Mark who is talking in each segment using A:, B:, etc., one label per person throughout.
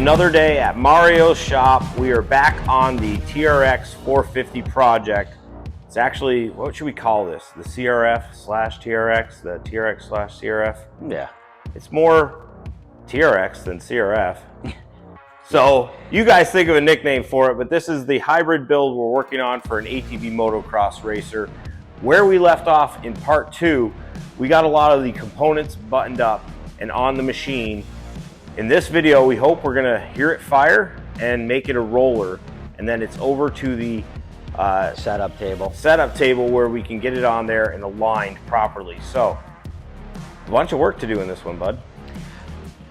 A: another day at Mario's shop. We are back on the TRX 450 project. It's actually, what should we call this? The CRF slash TRX, the TRX slash CRF?
B: Yeah.
A: It's more TRX than CRF. So you guys think of a nickname for it, but this is the hybrid build we're working on for an ATV motocross racer. Where we left off in part 2, we got a lot of the components buttoned up and on the machine. In this video, we hope we're gonna hear it fire and make it a roller, and then it's over to the
B: setup
A: table where we can get it on there and aligned properly. So a bunch of work to do in this one, bud.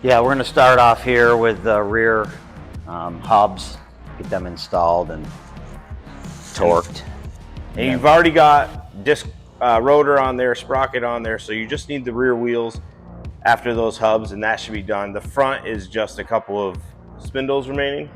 B: Yeah, we're gonna start off here with the rear hubs, get them installed and torqued.
A: And you've already got disc rotor on there, sprocket on there, so you just need the rear wheels after those hubs, and that should be done. The front is just a couple of spindles remaining.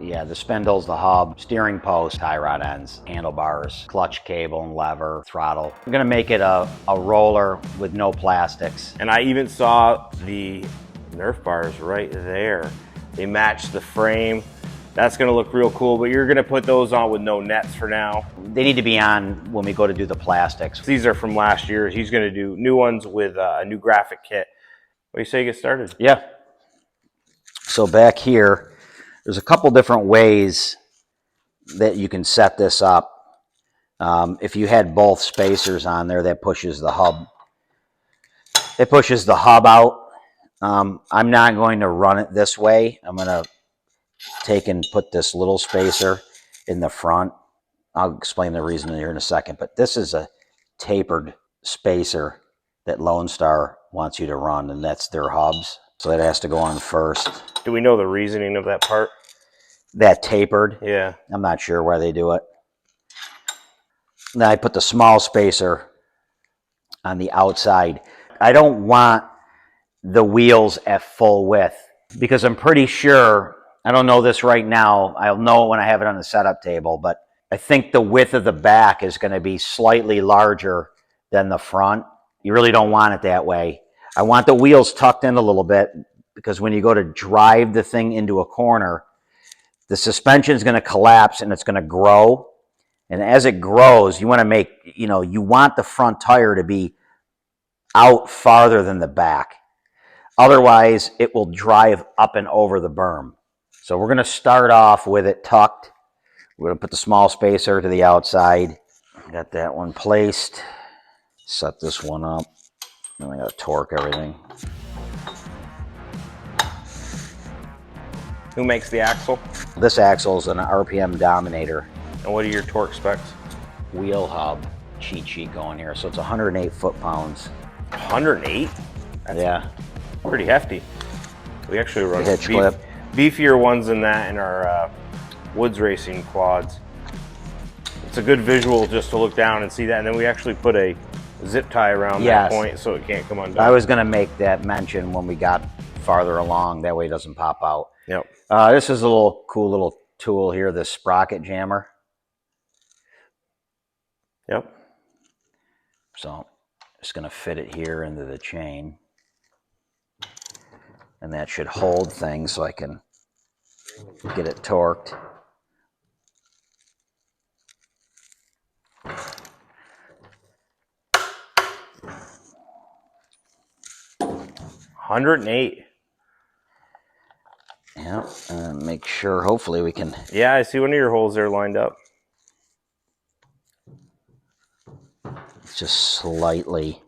B: Yeah, the spindles, the hub, steering post, tie rod ends, handlebars, clutch cable and lever, throttle. I'm gonna make it a roller with no plastics.
A: And I even saw the Nerf bars right there. They match the frame. That's gonna look real cool, but you're gonna put those on with no nets for now.
B: They need to be on when we go to do the plastics.
A: These are from last year. He's gonna do new ones with a new graphic kit. What do you say get started?
B: Yeah. So back here, there's a couple different ways that you can set this up. If you had both spacers on there, that pushes the hub. It pushes the hub out. I'm not going to run it this way. I'm going to take and put this little spacer in the front. I'll explain the reason here in a second, but this is a tapered spacer that Lone Star wants you to run, and that's their hubs. So that has to go on first.
A: Do we know the reasoning of that part?
B: That tapered?
A: Yeah.
B: I'm not sure why they do it. Then I put the small spacer on the outside. I don't want the wheels at full width because I'm pretty sure, I don't know this right now, I'll know it when I have it on the setup table, but I think the width of the back is going to be slightly larger than the front. You really don't want it that way. I want the wheels tucked in a little bit because when you go to drive the thing into a corner, the suspension is going to collapse and it's going to grow. And as it grows, you want to make, you want the front tire to be out farther than the back. Otherwise, it will drive up and over the berm. So we're going to start off with it tucked. We're going to put the small spacer to the outside. Got that one placed. Set this one up. Then I got to torque everything.
A: Who makes the axle?
B: This axle is an RPM Dominator.
A: And what are your torque specs?
B: Wheel hub cheat sheet going here. So it's 108 foot-pounds.
A: 108? That's
B: yeah.
A: Pretty hefty. We actually run
B: hitch clip.
A: Beefier ones than that in our woods racing quads. It's a good visual just to look down and see that. And then we actually put a zip tie around that point so it can't come undone.
B: I was going to make that mention when we got farther along. That way it doesn't pop out.
A: Yep.
B: This is a cool little tool here, this sprocket jammer.
A: Yep.
B: So just going to fit it here into the chain. And that should hold things so I can get it torqued.
A: $108.
B: Yeah, and make sure, hopefully we can.
A: Yeah, I see one of your holes there lined up.
B: Just slightly.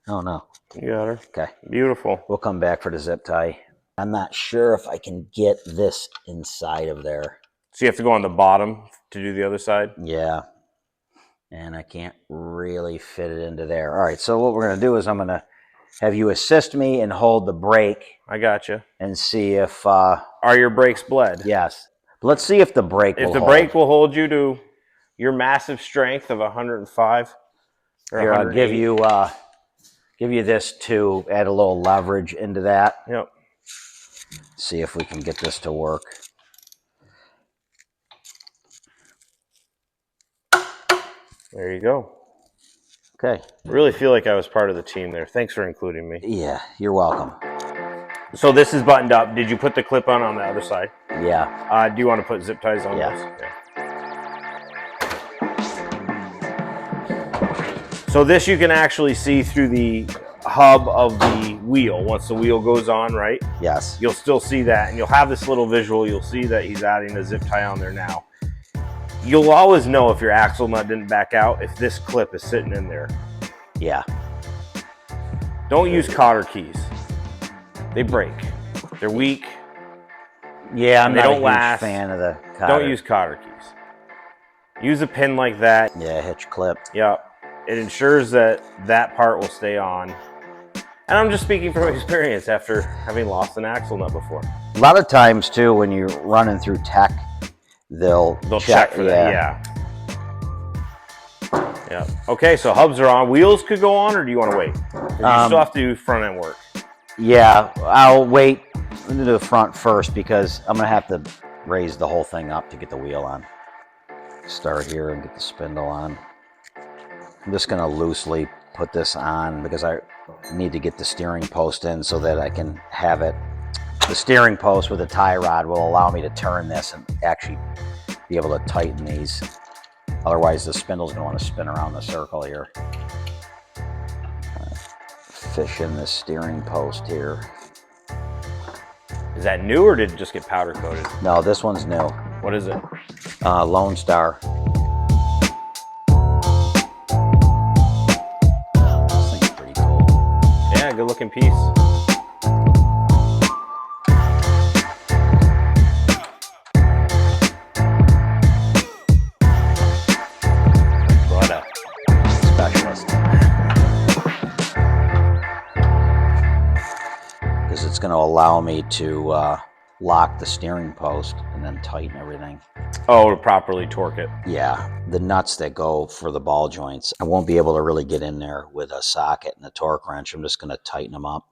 B: Oh no.
A: You got her.
B: Okay.
A: Beautiful.
B: We'll come back for the zip tie. I'm not sure if I can get this inside of there.
A: So you have to go on the bottom to do the other side?
B: Yeah. And I can't really fit it into there. All right, so what we're going to do is I'm going to have you assist me and hold the brake.
A: I got you.
B: And see if...
A: Are your brakes bled?
B: Yes. But let's see if the brake will hold.
A: If the brake will hold you to your massive strength of 105 or
B: here,
A: 108.
B: I'll give you this to add a little leverage into that.
A: Yep.
B: See if we can get this to work.
A: There you go.
B: Okay.
A: I really feel like I was part of the team there. Thanks for including me.
B: Yeah, you're welcome.
A: So this is buttoned up. Did you put the clip on the other side?
B: Yeah.
A: Do you want to put zip ties on
B: Yeah.
A: this? Yeah. So this you can actually see through the hub of the wheel. Once the wheel goes on, right?
B: Yes.
A: You'll still see that, and you'll have this little visual. You'll see that he's adding a zip tie on there now. You'll always know if your axle nut didn't back out if this clip is sitting in there.
B: Yeah.
A: Don't use cotter keys. They break. They're weak.
B: Yeah, I'm
A: they
B: not
A: don't
B: a huge
A: last.
B: fan of the cotter.
A: Don't use cotter keys. Use a pin like that.
B: Yeah, hitch clip.
A: Yeah. It ensures that that part will stay on. And I'm just speaking from experience after having lost an axle nut before.
B: A lot of times too, when you're running through tech, they'll
A: check for that. Yeah. Okay, so hubs are on. Wheels could go on, or do you want to wait? You still have to do front end work.
B: Yeah, I'll wait to the front first because I'm gonna have to raise the whole thing up to get the wheel on. Start here and get the spindle on. I'm just gonna loosely put this on because I need to get the steering post in so that I can have it. The steering post with a tie rod will allow me to turn this and actually be able to tighten these. Otherwise the spindle's gonna want to spin around the circle here. Fish in this steering post here.
A: Is that new, or did it just get powder coated?
B: No, this one's new.
A: What is it?
B: Lone Star. This thing's pretty cool.
A: Yeah, good looking piece. What a
B: specialist. Because it's going to allow me to lock the steering post and then tighten everything.
A: Oh, to properly torque it.
B: Yeah, the nuts that go for the ball joints. I won't be able to really get in there with a socket and a torque wrench. I'm just going to tighten them up.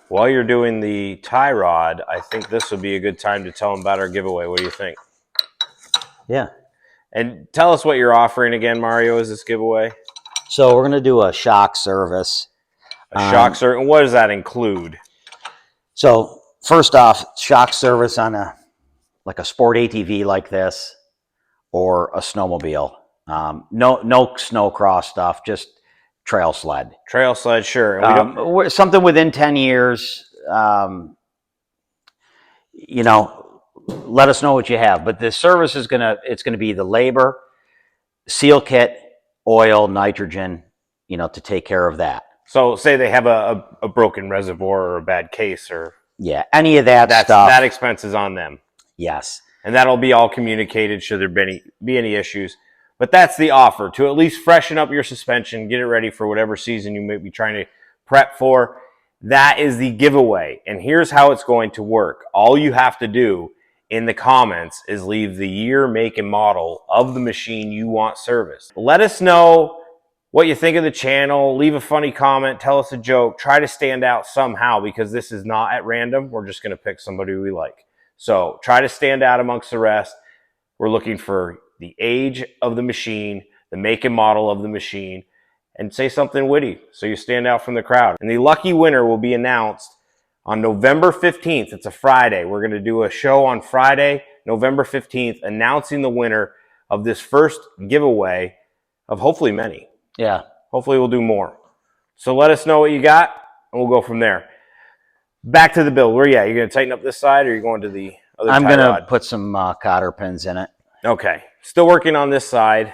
A: While you're doing the tie rod, I think this would be a good time to tell them about our giveaway. What do you think?
B: Yeah.
A: And tell us what you're offering again, Mario, is this giveaway?
B: So we're going to do a shock service.
A: A shock service. And what does that include?
B: So first off, shock service on a sport ATV like this or a snowmobile. No snow cross stuff, just trail sled.
A: Trail sled, sure.
B: Something within 10 years. You know, let us know what you have. But the service is it's gonna be the labor, seal kit, oil, nitrogen, you know, to take care of that.
A: So say they have a broken reservoir or a bad case, or
B: yeah, any of that stuff.
A: That expense is on them.
B: Yes.
A: And that'll be all communicated should there be any issues. But that's the offer, to at least freshen up your suspension, get it ready for whatever season you may be trying to prep for. That is the giveaway. And here's how it's going to work. All you have to do in the comments is leave the year, make, and model of the machine you want serviced. Let us know what you think of the channel. Leave a funny comment. Tell us a joke. Try to stand out somehow, because this is not at random. We're just going to pick somebody we like. So try to stand out amongst the rest. We're looking for the age of the machine, the make and model of the machine, and say something witty so you stand out from the crowd. And the lucky winner will be announced on November 15th. It's a Friday. We're going to do a show on Friday, November 15th, announcing the winner of this first giveaway of hopefully many.
B: Yeah.
A: Hopefully we'll do more. So let us know what you got, and we'll go from there. Back to the build. Where you're going to tighten up this side, or are you going to the other
B: I'm
A: tie
B: going
A: rod?
B: to put some cotter pins in it.
A: Okay. Still working on this side.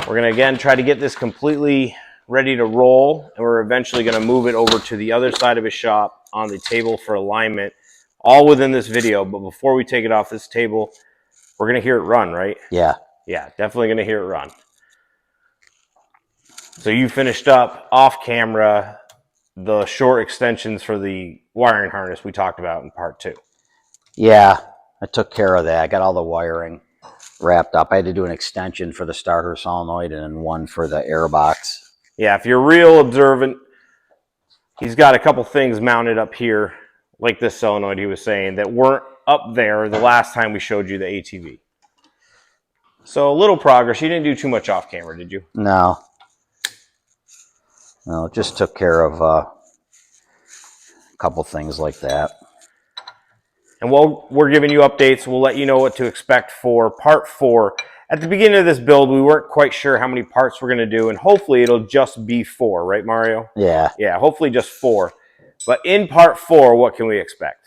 A: We're going to, again, try to get this completely ready to roll, and we're eventually going to move it over to the other side of his shop on the table for alignment, all within this video. But before we take it off this table, we're going to hear it run, right?
B: Yeah.
A: Yeah, definitely going to hear it run. So you finished up off camera the short extensions for the wiring harness we talked about in part 2.
B: Yeah, I took care of that. I got all the wiring wrapped up. I had to do an extension for the starter solenoid and then one for the air box.
A: Yeah, if you're real observant, he's got a couple things mounted up here, like this solenoid he was saying, that weren't up there the last time we showed you the ATV. So a little progress. You didn't do too much off camera, did you?
B: No. No, just took care of a couple things like that.
A: And while we're giving you updates, we'll let you know what to expect for part 4. At the beginning of this build, we weren't quite sure how many parts we're going to do, and hopefully it'll just be 4, right, Mario?
B: Yeah.
A: Yeah, hopefully just 4. But in part 4, what can we expect?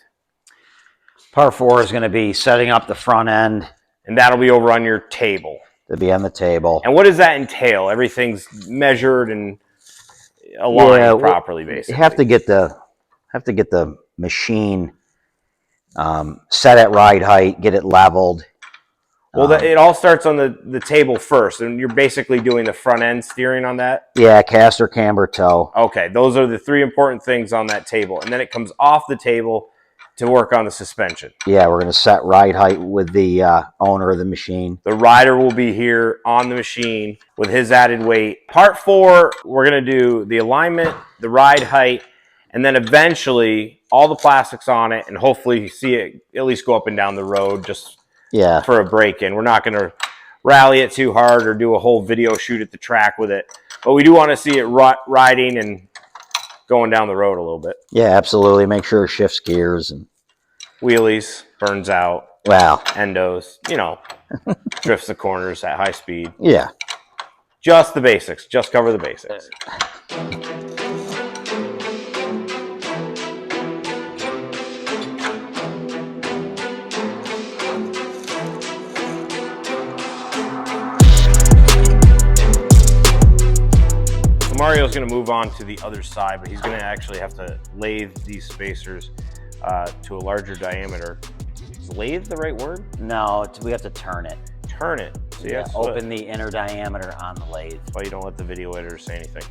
B: Part 4 is going to be setting up the front end.
A: And that'll be over on your table.
B: To be on the table.
A: And what does that entail? Everything's measured and aligned properly, basically.
B: You have to get the machine set at ride height, get it leveled.
A: Well, it all starts on the table first, and you're basically doing the front end steering on that?
B: Yeah, caster, camber, toe.
A: Okay, those are the 3 important things on that table. And then it comes off the table to work on the suspension.
B: Yeah, we're going to set ride height with the owner of the machine.
A: The rider will be here on the machine with his added weight. Part 4, we're going to do the alignment, the ride height, and then eventually all the plastics on it, and hopefully see it at least go up and down the road just for a break-in. We're not going to rally it too hard or do a whole video shoot at the track with it, but we do want to see it riding and going down the road a little bit.
B: Yeah, absolutely. Make sure it shifts gears and
A: wheelies, burns out.
B: Wow.
A: Endos, you know, drifts the corners at high speed.
B: Yeah.
A: Just the basics. Just cover the basics. Mario's going to move on to the other side, but he's going to actually have to lathe these spacers to a larger diameter. Is lathe the right word?
B: No, we have to turn it.
A: Turn it. So
B: yeah, open the inner diameter on the lathe.
A: That's why you don't let the video editor say anything.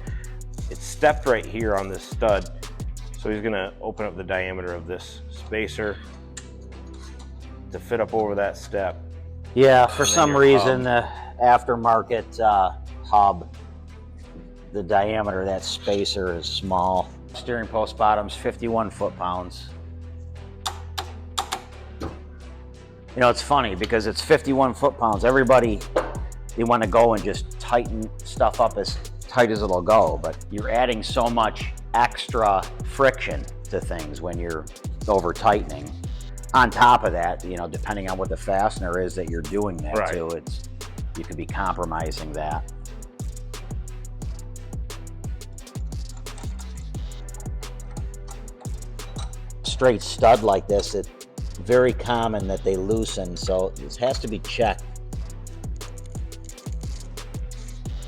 A: It's stepped right here on this stud, so he's going to open up the diameter of this spacer to fit up over that step.
B: Yeah, for some reason, the aftermarket hub, the diameter of that spacer is small. Steering post bottom's 51 foot-pounds. You know, it's funny because it's 51 foot-pounds. Everybody, they want to go and just tighten stuff up as tight as it'll go, but you're adding so much extra friction to things when you're over-tightening. On top of that, you know, depending on what the fastener is that you're doing that to, you could be compromising that. Straight stud like this, it's very common that they loosen, so this has to be checked.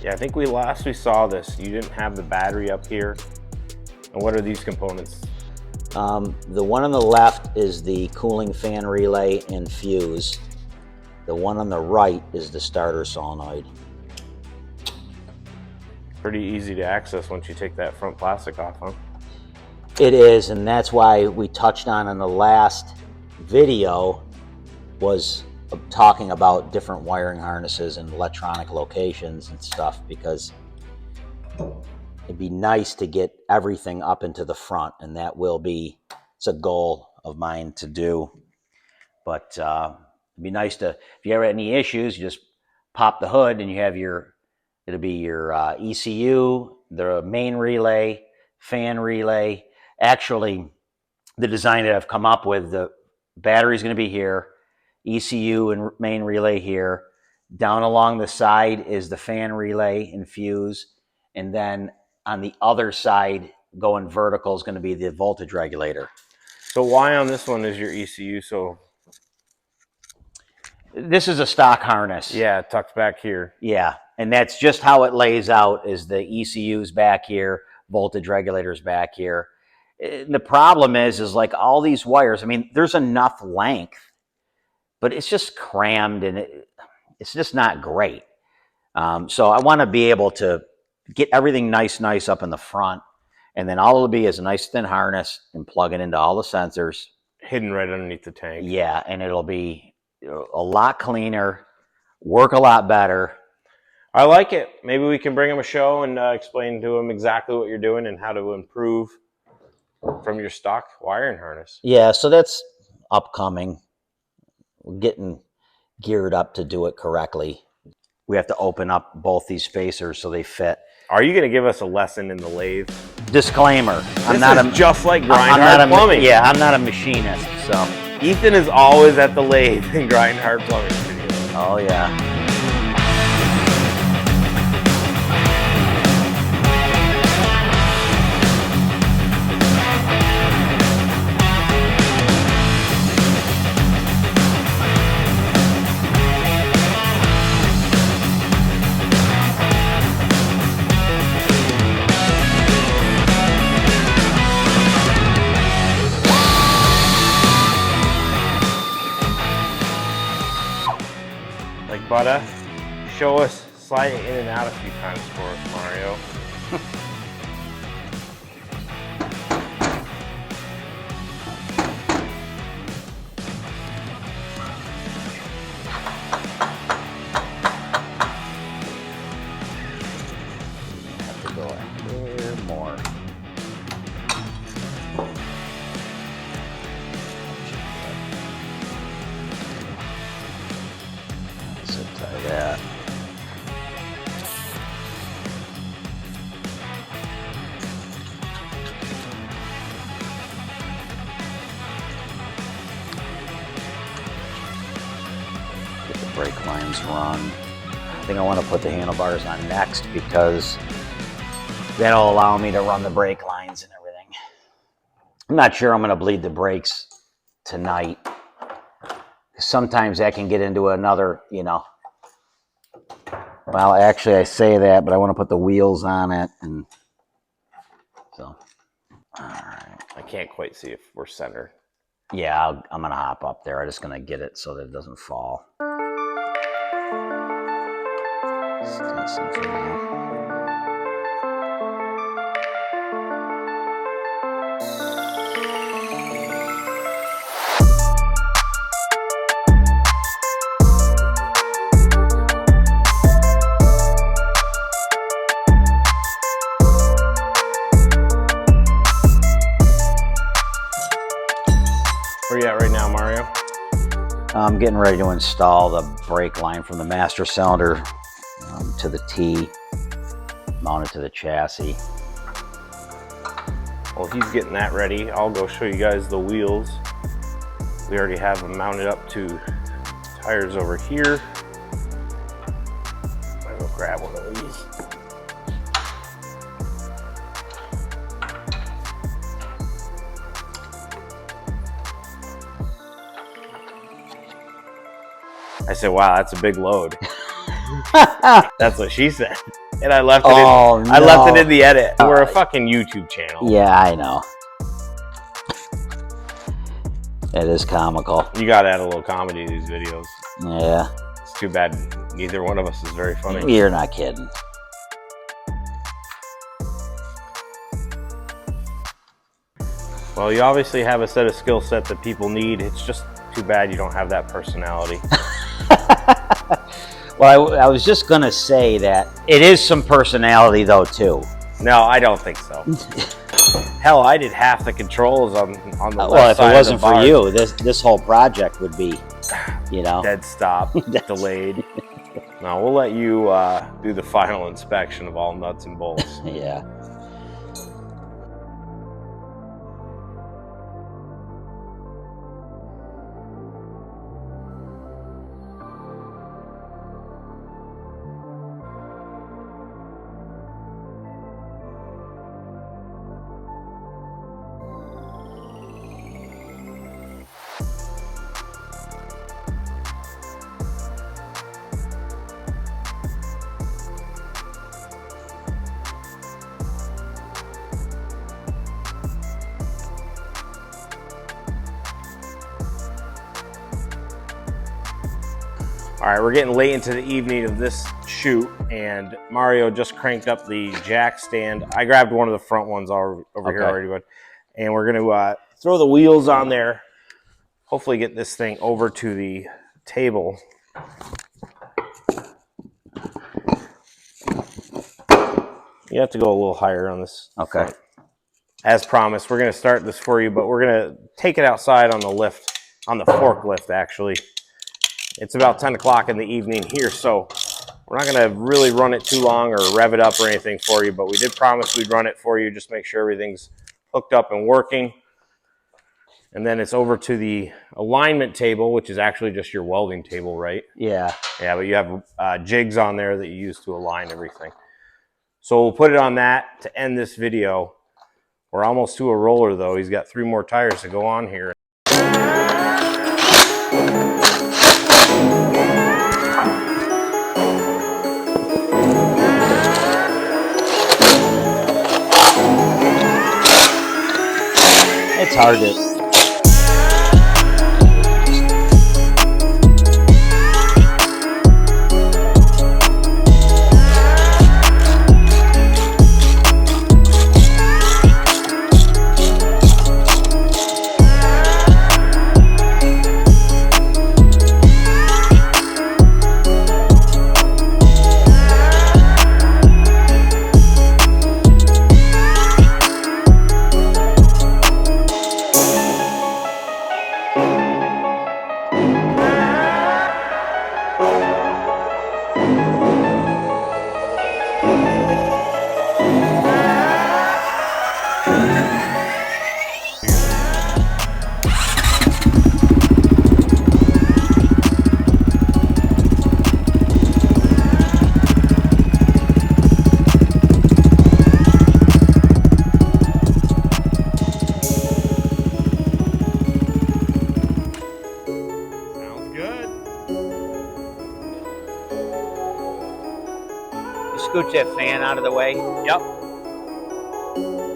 A: Yeah, I think last we saw this, you didn't have the battery up here. And what are these components?
B: The one on the left is the cooling fan relay and fuse. The one on the right is the starter solenoid.
A: Pretty easy to access once you take that front plastic off, huh?
B: It is, and that's why we touched on in the last video was talking about different wiring harnesses and electronic locations and stuff, because it'd be nice to get everything up into the front, and that will be, it's a goal of mine to do. But it'd be nice to, if you have any issues, you just pop the hood and you have it'll be your ECU, the main relay, fan relay. Actually, the design that I've come up with, the battery's going to be here, ECU and main relay here. Down along the side is the fan relay and fuse. And then on the other side, going vertical, is going to be the voltage regulator.
A: So why on this one is your ECU so...
B: This is a stock harness.
A: Yeah, it tucks back here.
B: Yeah, and that's just how it lays out, is the ECU's back here, voltage regulator's back here. The problem is like all these wires, I mean, there's enough length, but it's just crammed and it's just not great. So I want to be able to get everything nice up in the front, and then all it'll be is a nice thin harness and plug it into all the sensors.
A: Hidden right underneath the tank.
B: Yeah, and it'll be a lot cleaner, work a lot better.
A: I like it. Maybe we can bring him a show and explain to him exactly what you're doing and how to improve from your stock wiring harness.
B: Yeah, so that's upcoming. We're getting geared up to do it correctly. We have to open up both these spacers so they fit.
A: Are you going to give us a lesson in the lathe?
B: Disclaimer:
A: just like grind hard plumbing.
B: Yeah, I'm not a machinist, so.
A: Ethan is always at the lathe in grind hard plumbing videos.
B: Oh yeah.
A: But show us sliding in and out a few times for us, Mario.
B: Have to go here more. That. Get the brake lines run. I think I want to put the handlebars on next because that'll allow me to run the brake lines and everything. I'm not sure I'm going to bleed the brakes tonight. Sometimes that can get into another, you know. Well, actually, I say that, but I want to put the wheels on it, and so. All right.
A: I can't quite see if we're centered.
B: Yeah, I'm gonna hop up there. I'm just gonna get it so that it doesn't fall. Stinson for now.
A: Where you at right now, Mario?
B: I'm getting ready to install the brake line from the master cylinder to the T, mounted to the chassis.
A: While he's getting that ready, I'll go show you guys the wheels. We already have them mounted up to tires over here. I'll go grab one of these. I said, wow, that's a big load. That's what she said. And I left it I left it in the edit. We're a fucking YouTube channel.
B: Yeah, I know. It is comical.
A: You gotta add a little comedy to these videos.
B: Yeah.
A: It's too bad neither one of us is very funny.
B: You're not kidding.
A: Well, you obviously have a set of skill set that people need. It's just too bad you don't have that personality.
B: Well, I was just gonna say that it is some personality though too.
A: No, I don't think so. Hell, I did half the controls on the left
B: well, if
A: side
B: it wasn't
A: of the
B: for
A: bar.
B: you, this whole project would be, you know,
A: Dead stop, delayed. No, we'll let you do the final inspection of all nuts and bolts.
B: Yeah.
A: All right, we're getting late into the evening of this shoot, and Mario just cranked up the jack stand. I grabbed one of the front ones over here already, but, and we're gonna throw the wheels on there. Hopefully get this thing over to the table. You have to go a little higher on this.
B: Okay.
A: Front. As promised, we're gonna start this for you, but we're gonna take it outside on the lift, on the forklift actually. It's about 10 o'clock in the evening here, so we're not going to really run it too long or rev it up or anything for you, but we did promise we'd run it for you, just make sure everything's hooked up and working. And then it's over to the alignment table, which is actually just your welding table, right?
B: Yeah.
A: Yeah, but you have jigs on there that you use to align everything. So we'll put it on that to end this video. We're almost to a roller though. He's got 3 more tires to go on here.
B: It's hard to... Scooch that fan out of the way.
A: Yep.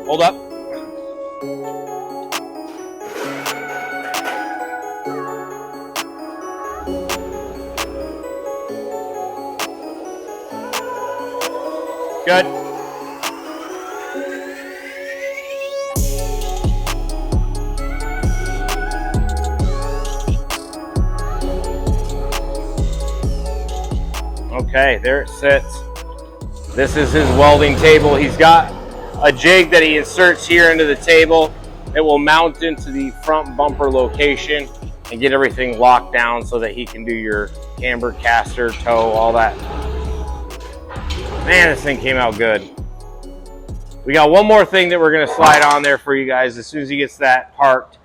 A: Hold up. Good. Okay, there it sits. This is his welding table. He's got a jig that he inserts here into the table. It will mount into the front bumper location and get everything locked down so that he can do your camber, caster, toe, all that. Man, this thing came out good. We got one more thing that we're gonna slide on there for you guys. As soon as he gets that parked,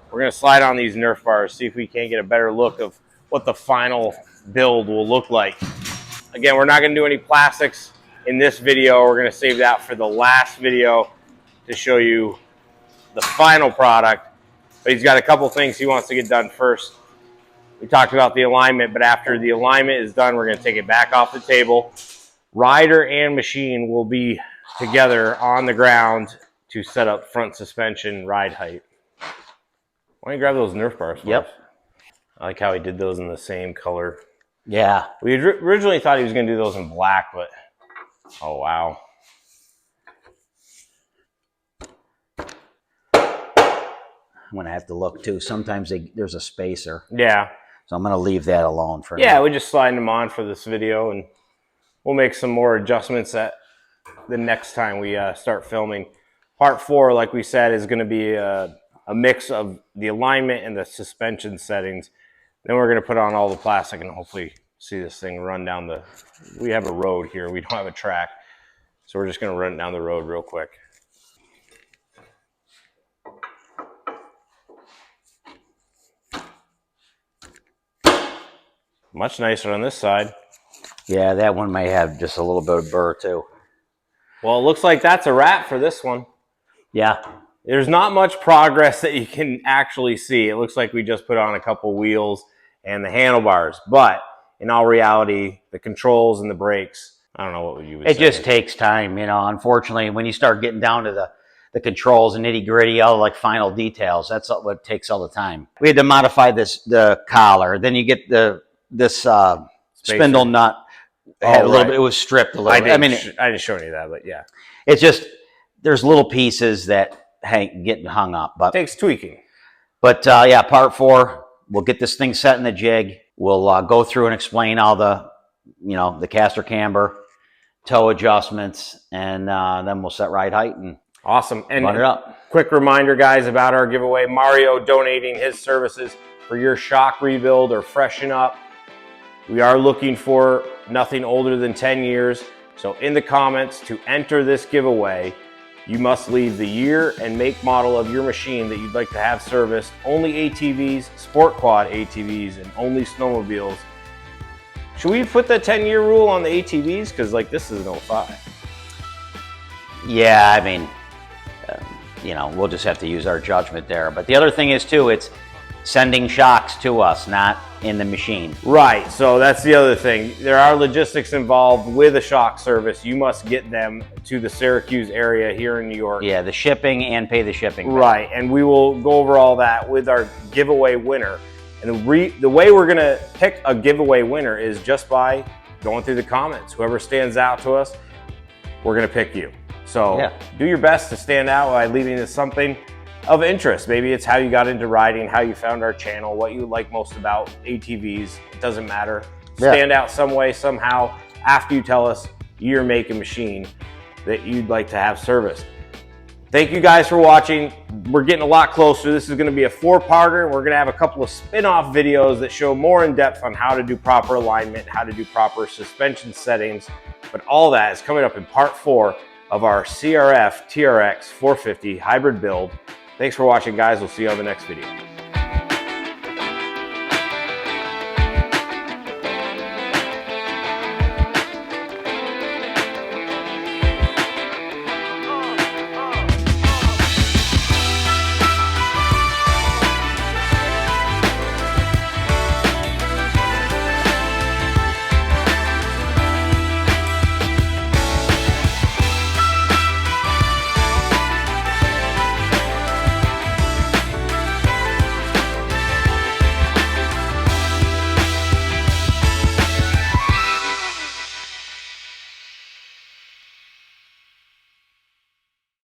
A: we're gonna slide on these Nerf bars, see if we can't get a better look of what the final build will look like. Again, we're not gonna do any plastics in this video. We're gonna save that for the last video to show you the final product. But he's got a couple things he wants to get done first. We talked about the alignment, but after the alignment is done, we're gonna take it back off the table. Rider and machine will be together on the ground to set up front suspension ride height. Why don't you grab those Nerf bars for us? I like how he did those in the same color.
B: Yeah.
A: We originally thought he was gonna do those in black, but oh wow.
B: I'm gonna have to look too. Sometimes there's a spacer.
A: Yeah.
B: So I'm gonna leave that alone for now.
A: Yeah, we're just sliding them on for this video, and we'll make some more adjustments at the next time we start filming. Part 4, like we said, is gonna be a mix of the alignment and the suspension settings. Then we're gonna put on all the plastic and hopefully see this thing run down the, we have a road here, we don't have a track. So we're just gonna run it down the road real quick. Much nicer on this side.
B: Yeah, that one may have just a little bit of burr too.
A: Well, it looks like that's a wrap for this one.
B: Yeah.
A: There's not much progress that you can actually see. It looks like we just put on a couple wheels and the handlebars, but in all reality, the controls and the brakes, I don't know what you would say.
B: It just takes time, you know. Unfortunately, when you start getting down to the controls and nitty gritty, all like final details, that's what takes all the time. We had to modify the collar. Then you get this spindle nut. Had a little bit. It was stripped a little bit.
A: I didn't show any of that, but yeah,
B: it's just there's little pieces that get hung up, but
A: it takes tweaking.
B: But yeah, part 4, we'll get this thing set in the jig. We'll go through and explain all the, you know, the caster camber, toe adjustments, and then we'll set ride height and
A: awesome. And
B: run it up.
A: Quick reminder, guys, about our giveaway. Mario donating his services for your shock rebuild or freshen up We are looking for nothing older than 10 years. So in the comments, to enter this giveaway, you must leave the year and make model of your machine that you'd like to have serviced, only ATVs, sport quad ATVs, and only snowmobiles. Should we put the 10-year rule on the ATVs? Because like this is an 05.
B: Yeah, I mean, you know, we'll just have to use our judgment there. But the other thing is too, it's sending shocks to us, not in the machine.
A: Right, so that's the other thing. There are logistics involved with a shock service. You must get them to the Syracuse area here in New York.
B: Yeah, the shipping and pay the shipping back.
A: Right, and we will go over all that with our giveaway winner. And the way we're gonna pick a giveaway winner is just by going through the comments. Whoever stands out to us, we're gonna pick you. So yeah, do your best to stand out by leaving us something of interest. Maybe it's how you got into riding, how you found our channel, what you like most about ATVs. It doesn't matter. Stand out some way, somehow, after you tell us year, make, and machine that you'd like to have serviced. Thank you guys for watching. We're getting a lot closer. This is going to be a 4-parter. We're going to have a couple of spin-off videos that show more in depth on how to do proper alignment, how to do proper suspension settings. But all that is coming up in part 4 of our CRF TRX 450 hybrid build. Thanks for watching, guys. We'll see you on the next video.